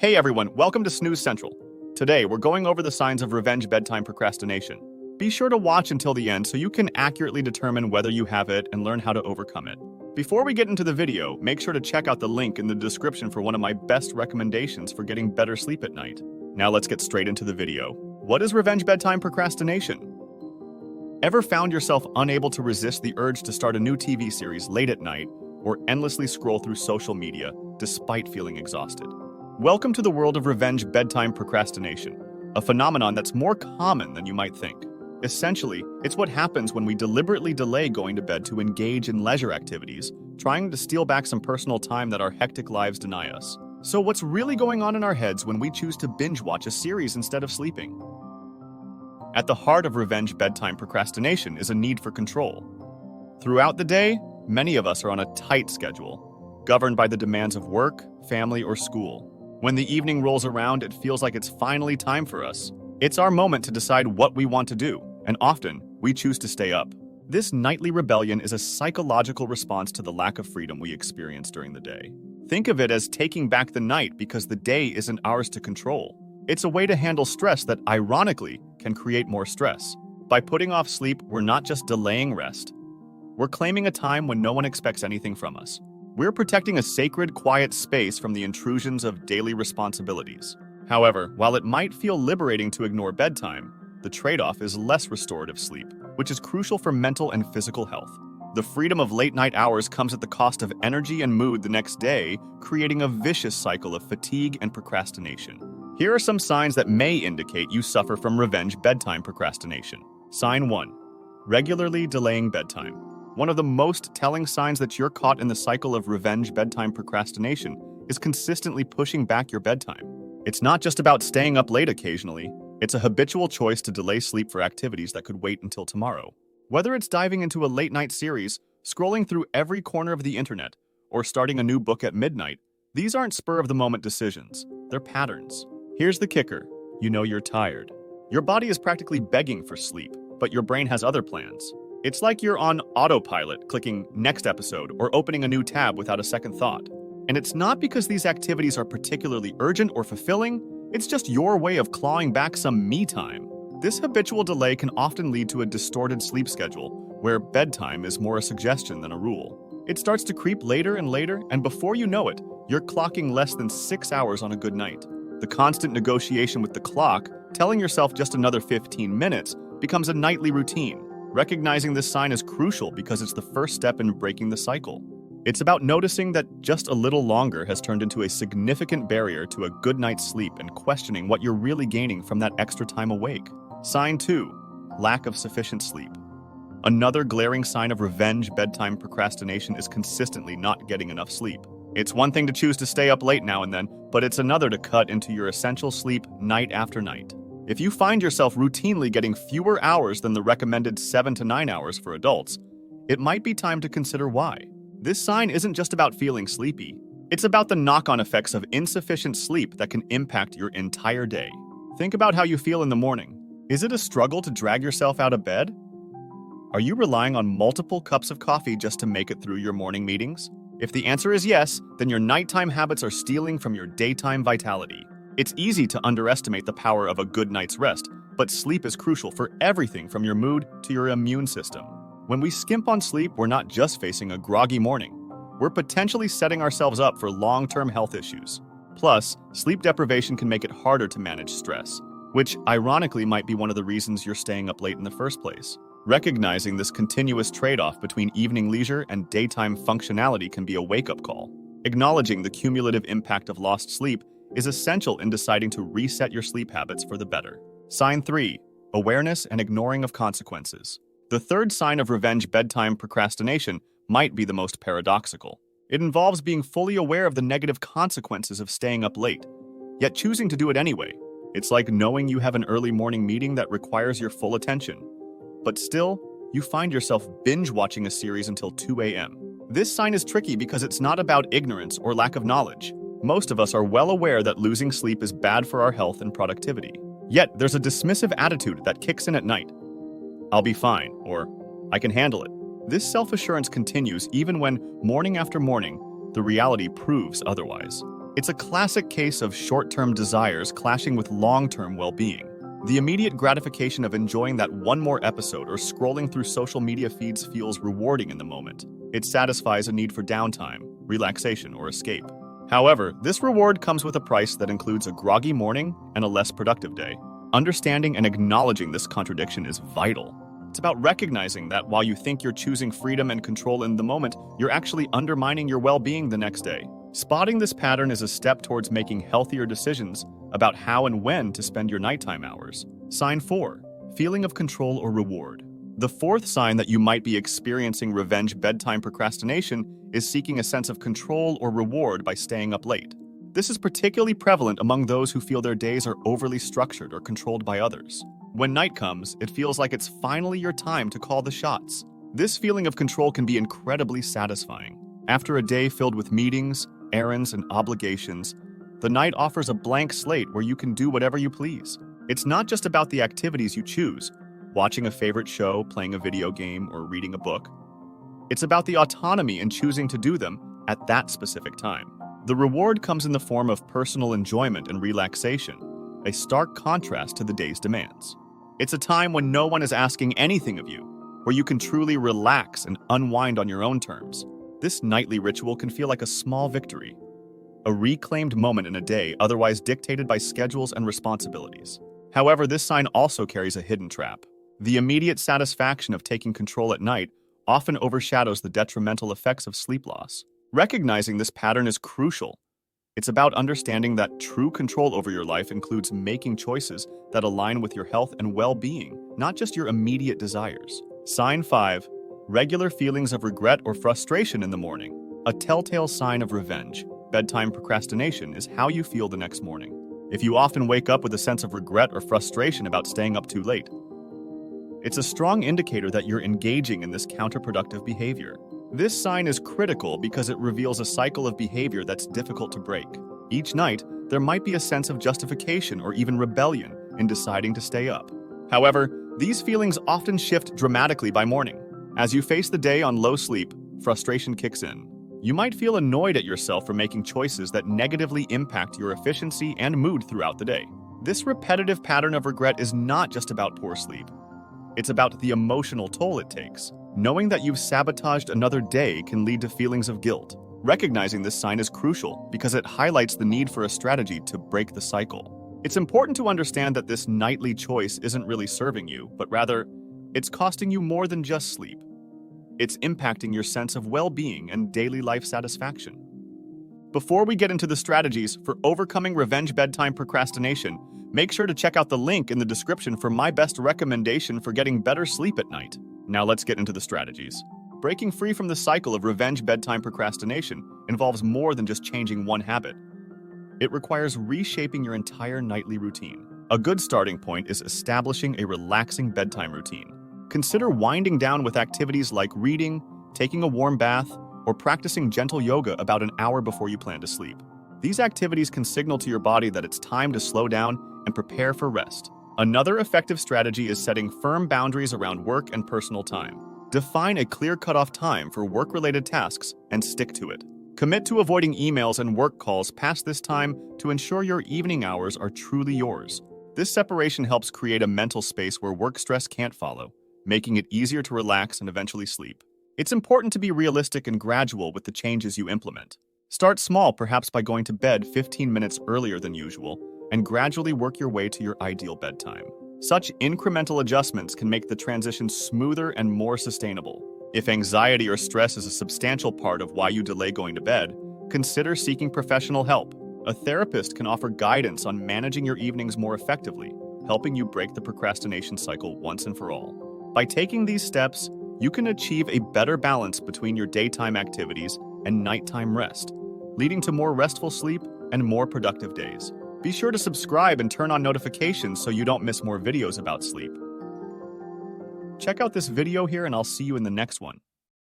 Hey everyone, welcome to Snooze Central. Today, we're going over the signs of revenge bedtime procrastination. Be sure to watch until the end so you can accurately determine whether you have it and learn how to overcome it. Before we get into the video, make sure to check out the link in the description for one of my best recommendations for getting better sleep at night. Now let's get straight into the video. What is revenge bedtime procrastination? Ever found yourself unable to resist the urge to start a new TV series late at night or endlessly scroll through social media despite feeling exhausted? Welcome to the world of revenge bedtime procrastination, a phenomenon that's more common than you might think. Essentially, it's what happens when we deliberately delay going to bed to engage in leisure activities, trying to steal back some personal time that our hectic lives deny us. So what's really going on in our heads when we choose to binge watch a series instead of sleeping? At the heart of revenge bedtime procrastination is a need for control. Throughout the day, many of us are on a tight schedule, governed by the demands of work, family, or school. When the evening rolls around, it feels like it's finally time for us. It's our moment to decide what we want to do, and often, we choose to stay up. This nightly rebellion is a psychological response to the lack of freedom we experience during the day. Think of it as taking back the night because the day isn't ours to control. It's a way to handle stress that, ironically, can create more stress. By putting off sleep, we're not just delaying rest. We're claiming a time when no one expects anything from us. We're protecting a sacred, quiet space from the intrusions of daily responsibilities. However, while it might feel liberating to ignore bedtime, the trade-off is less restorative sleep, which is crucial for mental and physical health. The freedom of late-night hours comes at the cost of energy and mood the next day, creating a vicious cycle of fatigue and procrastination. Here are some signs that may indicate you suffer from revenge bedtime procrastination. Sign 1. Regularly delaying bedtime. One of the most telling signs that you're caught in the cycle of revenge bedtime procrastination is consistently pushing back your bedtime. It's not just about staying up late occasionally, it's a habitual choice to delay sleep for activities that could wait until tomorrow. Whether it's diving into a late-night series, scrolling through every corner of the internet, or starting a new book at midnight, these aren't spur-of-the-moment decisions, they're patterns. Here's the kicker. You know you're tired. Your body is practically begging for sleep, but your brain has other plans. It's like you're on autopilot, clicking next episode or opening a new tab without a second thought. And it's not because these activities are particularly urgent or fulfilling, it's just your way of clawing back some me time. This habitual delay can often lead to a distorted sleep schedule, where bedtime is more a suggestion than a rule. It starts to creep later and later, and before you know it, you're clocking less than 6 hours on a good night. The constant negotiation with the clock, telling yourself just another 15 minutes, becomes a nightly routine. Recognizing this sign is crucial because it's the first step in breaking the cycle. It's about noticing that just a little longer has turned into a significant barrier to a good night's sleep and questioning what you're really gaining from that extra time awake. Sign 2. Lack of sufficient sleep. Another glaring sign of revenge bedtime procrastination is consistently not getting enough sleep. It's one thing to choose to stay up late now and then, but it's another to cut into your essential sleep night after night. If you find yourself routinely getting fewer hours than the recommended 7 to 9 hours for adults, it might be time to consider why. This sign isn't just about feeling sleepy. It's about the knock-on effects of insufficient sleep that can impact your entire day. Think about how you feel in the morning. Is it a struggle to drag yourself out of bed? Are you relying on multiple cups of coffee just to make it through your morning meetings? If the answer is yes, then your nighttime habits are stealing from your daytime vitality. It's easy to underestimate the power of a good night's rest, but sleep is crucial for everything from your mood to your immune system. When we skimp on sleep, we're not just facing a groggy morning. We're potentially setting ourselves up for long-term health issues. Plus, sleep deprivation can make it harder to manage stress, which ironically might be one of the reasons you're staying up late in the first place. Recognizing this continuous trade-off between evening leisure and daytime functionality can be a wake-up call. Acknowledging the cumulative impact of lost sleep is essential in deciding to reset your sleep habits for the better. Sign 3. Awareness and ignoring of consequences. The third sign of revenge bedtime procrastination might be the most paradoxical. It involves being fully aware of the negative consequences of staying up late, yet choosing to do it anyway. It's like knowing you have an early morning meeting that requires your full attention, but still, you find yourself binge-watching a series until 2 a.m. This sign is tricky because it's not about ignorance or lack of knowledge. Most of us are well aware that losing sleep is bad for our health and productivity. Yet, there's a dismissive attitude that kicks in at night. I'll be fine, or I can handle it. This self-assurance continues even when, morning after morning, the reality proves otherwise. It's a classic case of short-term desires clashing with long-term well-being. The immediate gratification of enjoying that one more episode or scrolling through social media feeds feels rewarding in the moment. It satisfies a need for downtime, relaxation, or escape. However, this reward comes with a price that includes a groggy morning and a less productive day. Understanding and acknowledging this contradiction is vital. It's about recognizing that while you think you're choosing freedom and control in the moment, you're actually undermining your well-being the next day. Spotting this pattern is a step towards making healthier decisions about how and when to spend your nighttime hours. Sign 4. Feeling of control or reward. The fourth sign that you might be experiencing revenge bedtime procrastination is seeking a sense of control or reward by staying up late. This is particularly prevalent among those who feel their days are overly structured or controlled by others. When night comes, it feels like it's finally your time to call the shots. This feeling of control can be incredibly satisfying. After a day filled with meetings, errands, and obligations, the night offers a blank slate where you can do whatever you please. It's not just about the activities you choose, watching a favorite show, playing a video game, or reading a book. It's about the autonomy in choosing to do them at that specific time. The reward comes in the form of personal enjoyment and relaxation, a stark contrast to the day's demands. It's a time when no one is asking anything of you, where you can truly relax and unwind on your own terms. This nightly ritual can feel like a small victory, a reclaimed moment in a day otherwise dictated by schedules and responsibilities. However, this sign also carries a hidden trap. The immediate satisfaction of taking control at night often overshadows the detrimental effects of sleep loss. Recognizing this pattern is crucial. It's about understanding that true control over your life includes making choices that align with your health and well-being, not just your immediate desires. Sign 5. Regular feelings of regret or frustration in the morning. A telltale sign of revenge. Bedtime procrastination is how you feel the next morning. If you often wake up with a sense of regret or frustration about staying up too late, it's a strong indicator that you're engaging in this counterproductive behavior. This sign is critical because it reveals a cycle of behavior that's difficult to break. Each night, there might be a sense of justification or even rebellion in deciding to stay up. However, these feelings often shift dramatically by morning. As you face the day on low sleep, frustration kicks in. You might feel annoyed at yourself for making choices that negatively impact your efficiency and mood throughout the day. This repetitive pattern of regret is not just about poor sleep. It's about the emotional toll it takes. Knowing that you've sabotaged another day can lead to feelings of guilt. Recognizing this sign is crucial because it highlights the need for a strategy to break the cycle. It's important to understand that this nightly choice isn't really serving you, but rather, it's costing you more than just sleep. It's impacting your sense of well-being and daily life satisfaction. Before we get into the strategies for overcoming revenge bedtime procrastination, make sure to check out the link in the description for my best recommendation for getting better sleep at night. Now let's get into the strategies. Breaking free from the cycle of revenge bedtime procrastination involves more than just changing one habit. It requires reshaping your entire nightly routine. A good starting point is establishing a relaxing bedtime routine. Consider winding down with activities like reading, taking a warm bath, or practicing gentle yoga about an hour before you plan to sleep. These activities can signal to your body that it's time to slow down and prepare for rest. Another effective strategy is setting firm boundaries around work and personal time. Define a clear cutoff time for work-related tasks and stick to it. Commit to avoiding emails and work calls past this time to ensure your evening hours are truly yours. This separation helps create a mental space where work stress can't follow, making it easier to relax and eventually sleep. It's important to be realistic and gradual with the changes you implement. Start small, perhaps by going to bed 15 minutes earlier than usual, and gradually work your way to your ideal bedtime. Such incremental adjustments can make the transition smoother and more sustainable. If anxiety or stress is a substantial part of why you delay going to bed, consider seeking professional help. A therapist can offer guidance on managing your evenings more effectively, helping you break the procrastination cycle once and for all. By taking these steps, you can achieve a better balance between your daytime activities and nighttime rest, leading to more restful sleep and more productive days. Be sure to subscribe and turn on notifications so you don't miss more videos about sleep. Check out this video here and I'll see you in the next one.